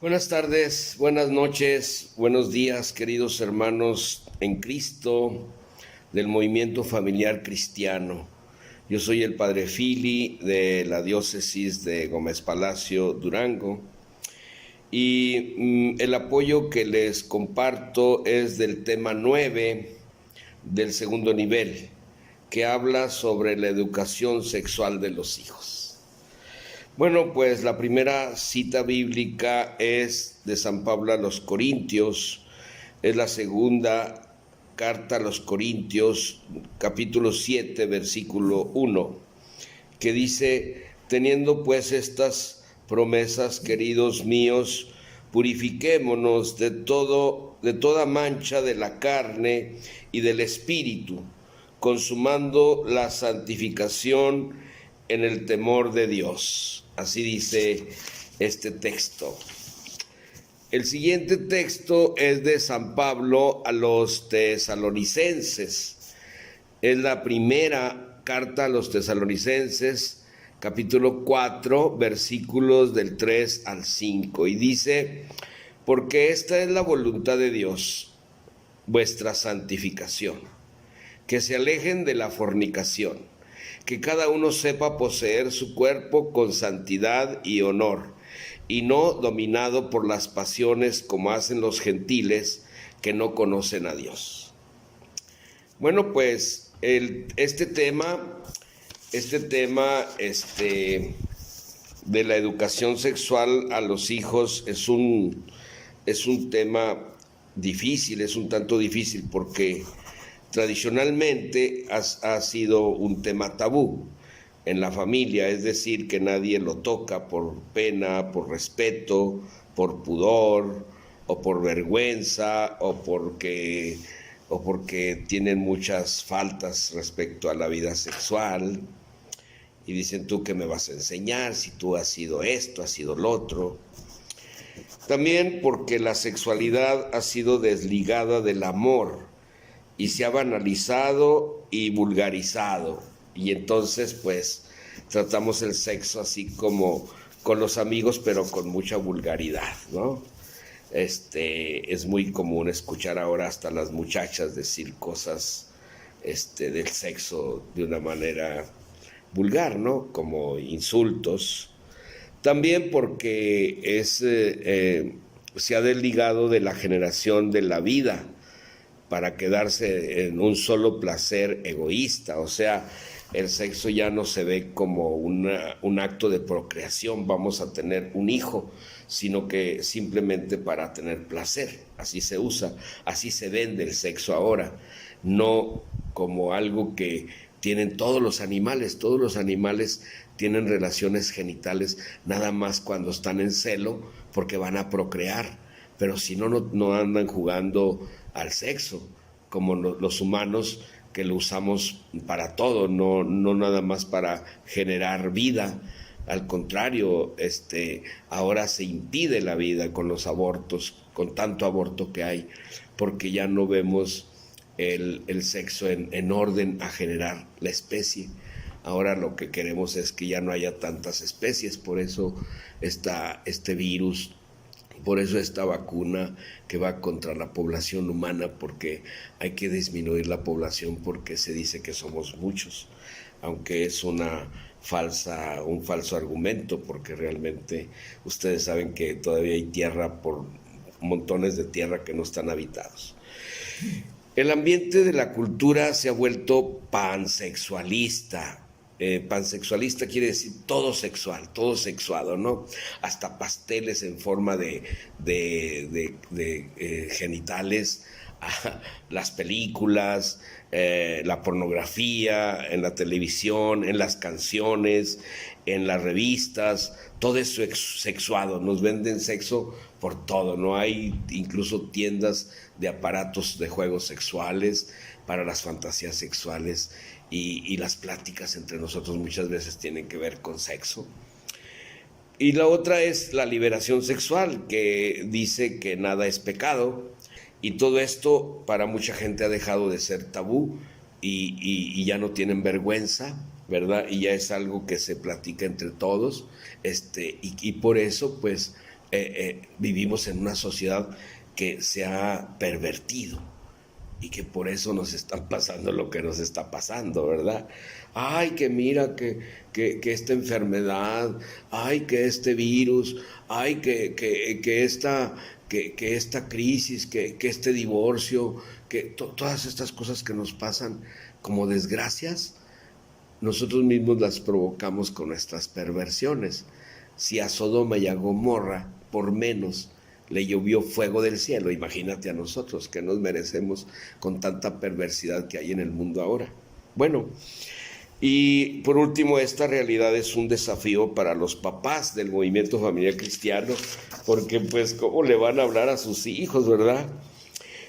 Buenas tardes, buenas noches, buenos días, queridos hermanos en Cristo del movimiento familiar cristiano. Yo soy el Padre Fili de la diócesis de Gómez Palacio, Durango, y el apoyo que les comparto es del tema 9 del segundo nivel, que habla sobre la educación sexual de los hijos. Bueno, pues la primera cita bíblica es de San Pablo a los Corintios, es la segunda carta a los Corintios, capítulo 7, versículo 1, que dice: teniendo pues estas promesas, queridos míos, purifiquémonos de toda mancha de la carne y del espíritu, consumando la santificación en el temor de Dios. Así dice este texto. El siguiente texto es de San Pablo a los tesalonicenses. Es la primera carta a los tesalonicenses, capítulo 4, versículos del 3 al 5. Y dice: porque esta es la voluntad de Dios, vuestra santificación, que se alejen de la fornicación, que cada uno sepa poseer su cuerpo con santidad y honor, y no dominado por las pasiones como hacen los gentiles que no conocen a Dios. Bueno, pues este tema de la educación sexual a los hijos es un tema difícil, es un tanto difícil porque tradicionalmente ha sido un tema tabú en la familia, es decir, que nadie lo toca por pena, por respeto, por pudor, o por vergüenza, o porque tienen muchas faltas respecto a la vida sexual. Y dicen: ¿tú qué me vas a enseñar si tú has sido esto, has sido lo otro? También porque la sexualidad ha sido desligada del amor y se ha banalizado y vulgarizado, y entonces pues tratamos el sexo así como con los amigos, pero con mucha vulgaridad, ¿no? Es muy común escuchar ahora hasta las muchachas decir cosas del sexo de una manera vulgar, ¿no? Como insultos. También porque se ha desligado de la generación de la vida para quedarse en un solo placer egoísta. O sea, el sexo ya no se ve como un acto de procreación, vamos a tener un hijo, sino que simplemente para tener placer. Así se usa, así se vende el sexo ahora, no como algo que tienen todos los animales. Todos los animales tienen relaciones genitales nada más cuando están en celo, porque van a procrear, pero si no, no andan jugando al sexo, como los humanos, que lo usamos para todo, no nada más para generar vida. Al contrario, ahora se impide la vida con los abortos, con tanto aborto que hay, porque ya no vemos el sexo en orden a generar la especie. Ahora lo que queremos es que ya no haya tantas especies, por eso este virus, por eso esta vacuna que va contra la población humana, porque hay que disminuir la población, porque se dice que somos muchos, aunque es un falso argumento, porque realmente ustedes saben que todavía hay tierra, por montones de tierra que no están habitados. El ambiente de la cultura se ha vuelto pansexualista. Pansexualista quiere decir todo sexual, todo sexuado, ¿no? Hasta pasteles en forma de genitales, las películas, la pornografía, en la televisión, en las canciones, en las revistas, todo eso sexuado. Nos venden sexo por todo, ¿no? Hay incluso tiendas de aparatos de juegos sexuales para las fantasías sexuales, y las pláticas entre nosotros muchas veces tienen que ver con sexo. Y la otra es la liberación sexual, que dice que nada es pecado, y todo esto para mucha gente ha dejado de ser tabú, y ya no tienen vergüenza, ¿verdad? Y ya es algo que se platica entre todos, y por eso pues vivimos en una sociedad que se ha pervertido y que por eso nos está pasando lo que nos está pasando, ¿verdad? Ay, que mira que esta enfermedad, ay, que este virus, ay, que esta crisis, que este divorcio, todas estas cosas que nos pasan como desgracias, nosotros mismos las provocamos con nuestras perversiones. Si a Sodoma y a Gomorra, por menos, le llovió fuego del cielo, imagínate a nosotros, que nos merecemos con tanta perversidad que hay en el mundo ahora. Bueno, y por último, esta realidad es un desafío para los papás del movimiento familiar cristiano, porque pues cómo le van a hablar a sus hijos, ¿verdad?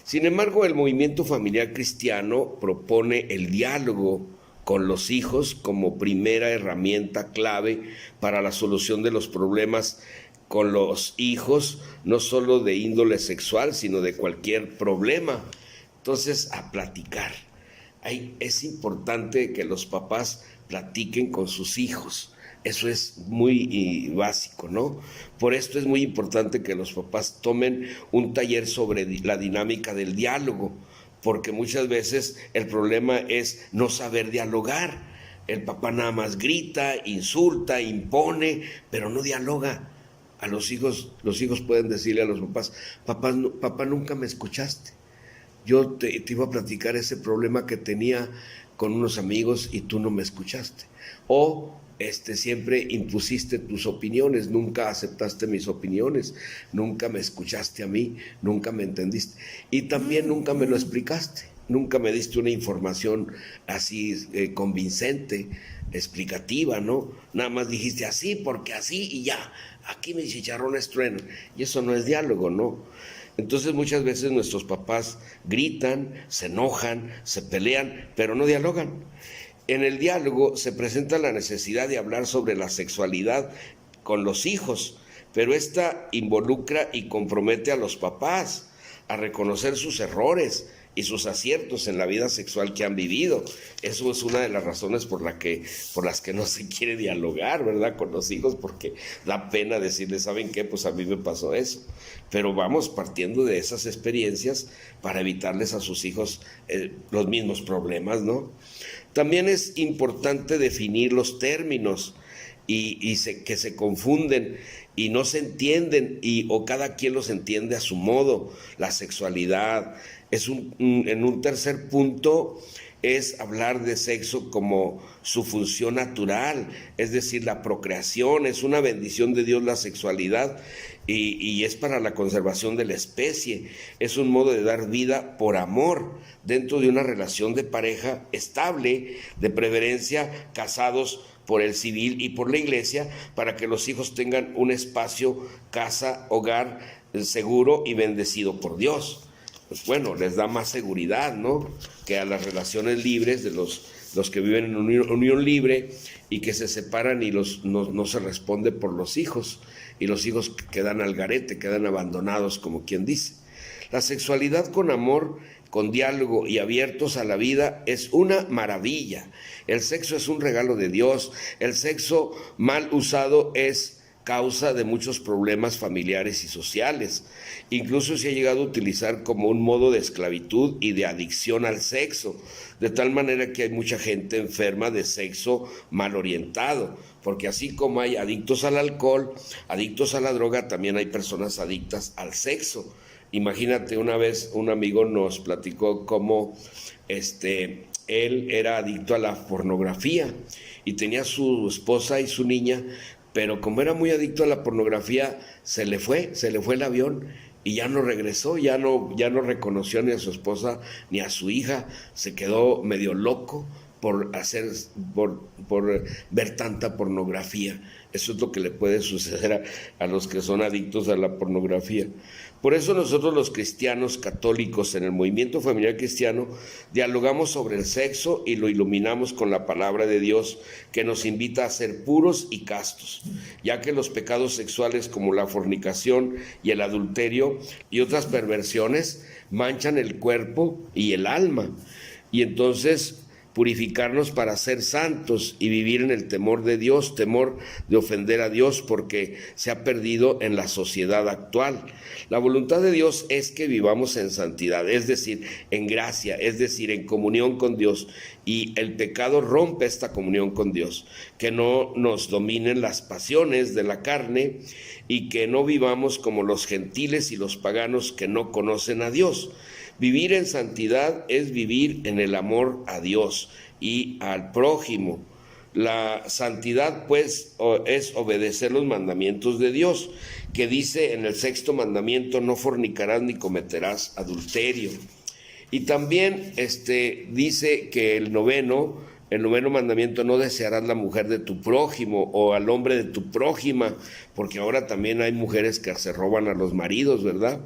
Sin embargo, el movimiento familiar cristiano propone el diálogo con los hijos como primera herramienta clave para la solución de los problemas con los hijos, no solo de índole sexual, sino de cualquier problema. Entonces, a platicar. Es importante que los papás platiquen con sus hijos. Eso es muy básico, ¿no? Por esto es muy importante que los papás tomen un taller sobre la dinámica del diálogo, porque muchas veces el problema es no saber dialogar. El papá nada más grita, insulta, impone, pero no dialoga. A los hijos pueden decirle a los papás, papá, nunca me escuchaste. Yo te iba a platicar ese problema que tenía con unos amigos y tú no me escuchaste. O siempre impusiste tus opiniones, nunca aceptaste mis opiniones, nunca me escuchaste a mí, nunca me entendiste. Y también nunca me lo explicaste, nunca me diste una información así convincente, explicativa, ¿no? Nada más dijiste así, porque así y ya, aquí mis chicharrones truenan. Y eso no es diálogo, ¿no? Entonces muchas veces nuestros papás gritan, se enojan, se pelean, pero no dialogan. En el diálogo se presenta la necesidad de hablar sobre la sexualidad con los hijos, pero esta involucra y compromete a los papás a reconocer sus errores y sus aciertos en la vida sexual que han vivido. Eso es una de las razones por las que no se quiere dialogar, ¿verdad?, con los hijos, porque da pena decirles, ¿saben qué? Pues a mí me pasó eso. Pero vamos partiendo de esas experiencias para evitarles a sus hijos los mismos problemas, ¿no? También es importante definir los términos que se confunden y no se entienden, o cada quien los entiende a su modo. La sexualidad en un tercer punto es hablar de sexo como su función natural, es decir, la procreación. Es una bendición de Dios la sexualidad y es para la conservación de la especie. Es un modo de dar vida por amor dentro de una relación de pareja estable, de preferencia casados por el civil y por la iglesia, para que los hijos tengan un espacio, casa, hogar seguro y bendecido por Dios. Pues bueno, les da más seguridad, ¿no?, que a las relaciones libres de los que viven en unión libre y que se separan y no se responde por los hijos, y los hijos quedan al garete, quedan abandonados, como quien dice. La sexualidad con amor, con diálogo y abiertos a la vida es una maravilla. El sexo es un regalo de Dios. El sexo mal usado es causa de muchos problemas familiares y sociales. Incluso se ha llegado a utilizar como un modo de esclavitud y de adicción al sexo, de tal manera que hay mucha gente enferma de sexo mal orientado, porque así como hay adictos al alcohol, adictos a la droga, también hay personas adictas al sexo. Imagínate, una vez un amigo nos platicó cómo él era adicto a la pornografía y tenía su esposa y su niña, pero como era muy adicto a la pornografía, se le fue el avión y ya no regresó, ya no reconoció ni a su esposa ni a su hija. Se quedó medio loco por ver tanta pornografía. Eso es lo que le puede suceder a los que son adictos a la pornografía. Por eso nosotros, los cristianos católicos en el movimiento familiar cristiano, dialogamos sobre el sexo y lo iluminamos con la palabra de Dios, que nos invita a ser puros y castos, ya que los pecados sexuales como la fornicación y el adulterio y otras perversiones manchan el cuerpo y el alma. Y entonces purificarnos para ser santos y vivir en el temor de Dios, temor de ofender a Dios, porque se ha perdido en la sociedad actual. La voluntad de Dios es que vivamos en santidad, es decir, en gracia, es decir, en comunión con Dios, y el pecado rompe esta comunión con Dios, que no nos dominen las pasiones de la carne y que no vivamos como los gentiles y los paganos que no conocen a Dios. Vivir en santidad es vivir en el amor a Dios y al prójimo. La santidad, pues, es obedecer los mandamientos de Dios, que dice en el 6º mandamiento: no fornicarás ni cometerás adulterio. Y también dice que el noveno mandamiento: no desearás la mujer de tu prójimo o al hombre de tu prójima, porque ahora también hay mujeres que se roban a los maridos, ¿verdad?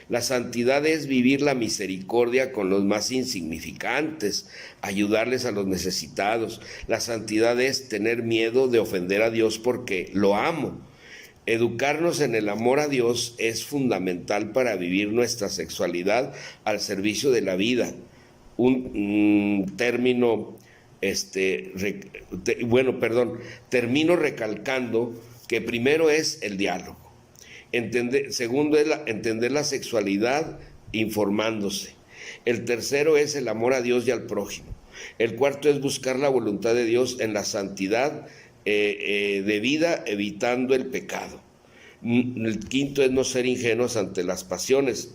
La santidad es vivir la misericordia con los más insignificantes, ayudarles a los necesitados. La santidad es tener miedo de ofender a Dios porque lo amo. Educarnos en el amor a Dios es fundamental para vivir nuestra sexualidad al servicio de la vida. Termino recalcando que primero es el diálogo. Segundo es entender la sexualidad informándose. El tercero es el amor a Dios y al prójimo. El cuarto es buscar la voluntad de Dios en la santidad de vida, evitando el pecado. El quinto es no ser ingenuos ante las pasiones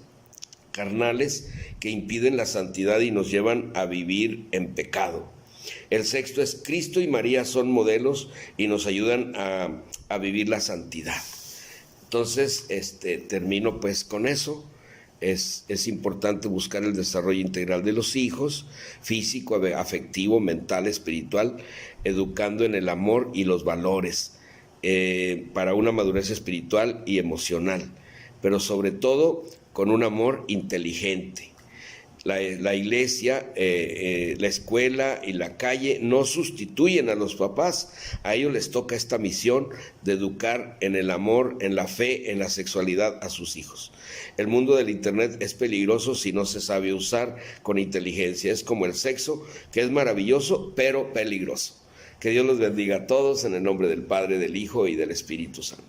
carnales que impiden la santidad y nos llevan a vivir en pecado. El sexto es Cristo y María son modelos y nos ayudan a vivir la santidad. Entonces, termino pues con eso. Es importante buscar el desarrollo integral de los hijos, físico, afectivo, mental, espiritual, educando en el amor y los valores, para una madurez espiritual y emocional, pero sobre todo con un amor inteligente. La iglesia, la escuela y la calle no sustituyen a los papás. A ellos les toca esta misión de educar en el amor, en la fe, en la sexualidad a sus hijos. El mundo del internet es peligroso si no se sabe usar con inteligencia. Es como el sexo, que es maravilloso, pero peligroso. Que Dios los bendiga a todos en el nombre del Padre, del Hijo y del Espíritu Santo.